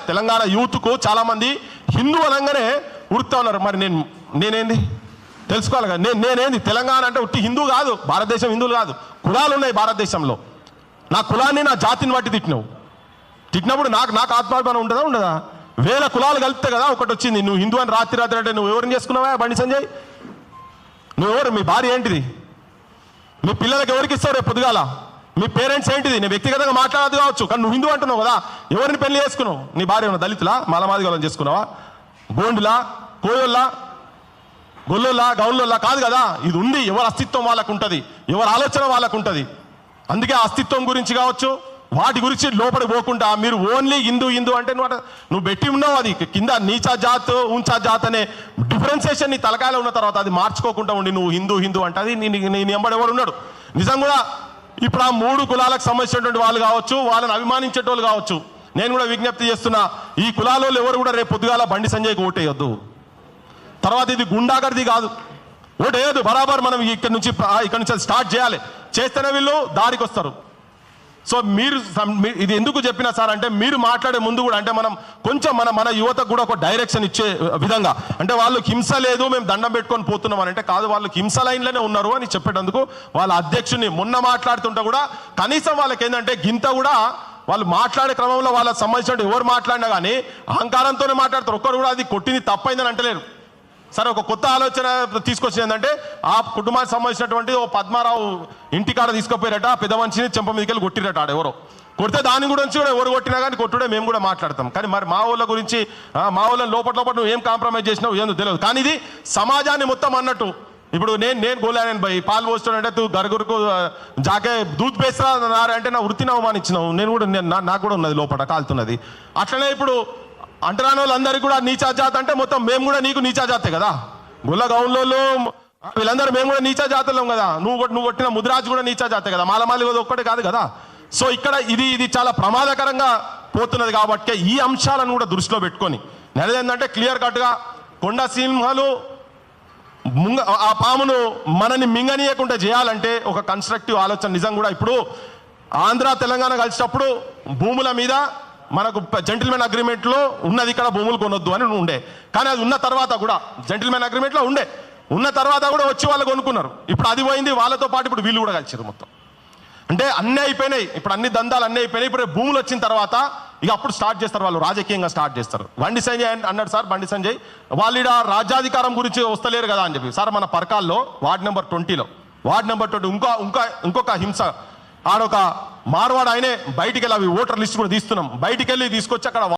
తెలంగాణ యూత్కు చాలా మంది హిందూ అనగానే ఉరుకుతా ఉన్నారు. మరి నేనేంది తెలుసుకోవాలి కదా. నేనేంది తెలంగాణ అంటే ఉట్టి హిందూ కాదు, భారతదేశం హిందువులు కాదు, కులాలు ఉన్నాయి భారతదేశంలో. నా కులాన్ని నా జాతిని బట్టి తిట్టినప్పుడు నాకు ఆత్మాభిమానం ఉంటుందా ఉండదా? వేల కులాలు కలిపితే కదా ఒకటి వచ్చింది. నువ్వు హిందూ అని రాత్రి అంటే నువ్వు ఎవరిని చేసుకున్నావా బండి సంజయ్? నువ్వెవరు? మీ భార్య ఏంటిది? మీ పిల్లలకి ఎవరికి ఇస్తావు రేపు పొద్దుగాల? మీ పేరెంట్స్ ఏంటిది? నేను వ్యక్తిగతంగా మాట్లాడదు కావచ్చు, కానీ నువ్వు హిందూ అంటున్నావు కదా. ఎవరిని పెళ్లి చేసుకున్నావు? నీ భార్య ఉన్న దళితులా, మాలమాదిగలను చేసుకున్నావా, గోండులా, కోయోళ్ళా, గొల్లోళ్ళా, గౌన్లోళ్ళా? కాదు కదా. ఇది ఉంది, ఎవరి అస్తిత్వం వాళ్ళకు ఉంటుంది, ఎవరి ఆలోచన వాళ్ళకు ఉంటుంది. అందుకే అస్తిత్వం గురించి కావచ్చు వాటి గురించి లోపలి పోకుండా మీరు ఓన్లీ హిందూ అంటే నువ్వు పెట్టి ఉన్నావు. అది కింద నీచా జాత్ ఊంచా జాత్ అనే డిఫరెన్సియేషన్ నీ తలకాయలో ఉన్న తర్వాత అది మార్చుకోకుండా ఉండి నువ్వు హిందూ అంటే అది నీ ఎంబడి ఎవడు ఉన్నాడు. నిజం కూడా ఇప్పుడు ఆ 3 కులాలకు సంబంధించినటువంటి వాళ్ళు కావచ్చు, వాళ్ళని అభిమానించేటోళ్ళు కావచ్చు, నేను కూడా విజ్ఞప్తి చేస్తున్నా, ఈ కులాలలో ఎవరు కూడా రేపు పొద్దుగాల బండి సంజయ్కి ఓటేయొద్దు. తర్వాత ఇది గుండాగర్ది కాదు, ఓటేయద్దు. బరాబర్ మనం ఇక్కడ నుంచి స్టార్ట్ చేయాలి. చేస్తేనే వీళ్ళు దారికి వస్తారు. సో మీరు ఇది ఎందుకు చెప్పినా సార్ అంటే మీరు మాట్లాడే ముందు కూడా అంటే మనం కొంచెం మన యువతకు కూడా ఒక డైరెక్షన్ ఇచ్చే విధంగా, అంటే వాళ్ళు హింస లేదు మేము దండం పెట్టుకొని పోతున్నాం అని అంటే కాదు, వాళ్ళు హింస లైన్లోనే ఉన్నారు అని చెప్పేటందుకు వాళ్ళ అధ్యక్షుని మొన్న మాట్లాడుతుంటే కూడా కనీసం వాళ్ళకి ఏంటంటే గింత కూడా వాళ్ళు మాట్లాడే క్రమంలో వాళ్ళకి సంబంధించిన ఎవరు మాట్లాడినా కానీ అహంకారంతోనే మాట్లాడతారు. ఒక్కరు కూడా అది కొట్టింది తప్పైందని అంటలేరు. సరే, ఒక కొత్త ఆలోచన తీసుకొచ్చింది ఏంటంటే ఆ కుటుంబానికి సంబంధించినటువంటి ఓ పద్మారావు ఇంటికాడ తీసుకుపోయారట, పెద్ద మనిషిని చెంప మీదకెళ్ళి కొట్టిరట. ఆడ ఎవరో కొడితే దాని గురించి కూడా ఎవరు కొట్టినా కానీ కొట్టుడే మేము కూడా మాట్లాడతాం. కానీ మరి మా వాళ్ళ గురించి మా వాళ్ళని లోపల నువ్వు ఏం కాంప్రమైజ్ చేసినావు ఏందో తెలియదు. కానీ ఇది సమాజాన్ని మొత్తం అన్నట్టు. ఇప్పుడు నేను గోలాను భయ్ పాలు పోస్తుంటే తూ గరుగురుకు జాకే దూద్ పేస్తా అంటే నా వృత్తిని అవమానించినావు. నేను కూడా నాకు కూడా ఉన్నది లోపల కాలుతున్నది. అట్లనే ఇప్పుడు అంటరాని వాళ్ళందరికీ కూడా నీచా జాత్ అంటే మొత్తం మేము కూడా నీకు నీచా జాతే కదా. గుల్ల గౌన్లో వీళ్ళందరూ మేము కూడా నీచా జాతులం కదా. నువ్వు కొట్టిన ముదిరాజు కూడా నీచా జాతే కదా, మాలమాలి ఒక్కటే కాదు కదా. సో ఇక్కడ ఇది చాలా ప్రమాదకరంగా పోతున్నది. కాబట్టి ఈ అంశాలను కూడా దృష్టిలో పెట్టుకొని నెలదేందంటే క్లియర్ కట్గా కొండ సింహాలు ఆ పామును మనని మింగనీయకుండా చేయాలంటే ఒక కన్స్ట్రక్టివ్ ఆలోచన నిజం కూడా. ఇప్పుడు ఆంధ్ర తెలంగాణ కలిసినప్పుడు భూముల మీద మనకు జెంటిల్మెన్ అగ్రిమెంట్లో ఉన్నది ఇక్కడ భూములు కొనొద్దు అని ఉండే. కానీ అది ఉన్న తర్వాత కూడా జెంటిల్మెన్ అగ్రిమెంట్లో ఉన్న తర్వాత కూడా వచ్చి వాళ్ళు కొనుక్కున్నారు. ఇప్పుడు అది పోయింది, వాళ్ళతో పాటు ఇప్పుడు వీళ్ళు కూడా కలిసారు మొత్తం. అంటే అన్నీ అయిపోయినాయి, ఇప్పుడు అన్ని దందాలు అన్నీ అయిపోయినాయి. ఇప్పుడు భూములు వచ్చిన తర్వాత ఇక అప్పుడు స్టార్ట్ చేస్తారు వాళ్ళు, రాజకీయంగా స్టార్ట్ చేస్తారు. బండి సంజయ్ అన్నాడు సార్, బండి సంజయ్ వాళ్ళు ఇక్కడ రాజ్యాధికారం గురించి వస్తలేరు కదా అని చెప్పి. సార్ మన పరకాల్లో వార్డ్ నెంబర్ 20లో ఇంకొక హింస ఆడొక మార్వాడు ఆయనే బయటికి వెళ్ళి అవి ఓటర్ లిస్ట్ కూడా తీస్తున్నాం, బయటికి వెళ్ళి తీసుకొచ్చి అక్కడ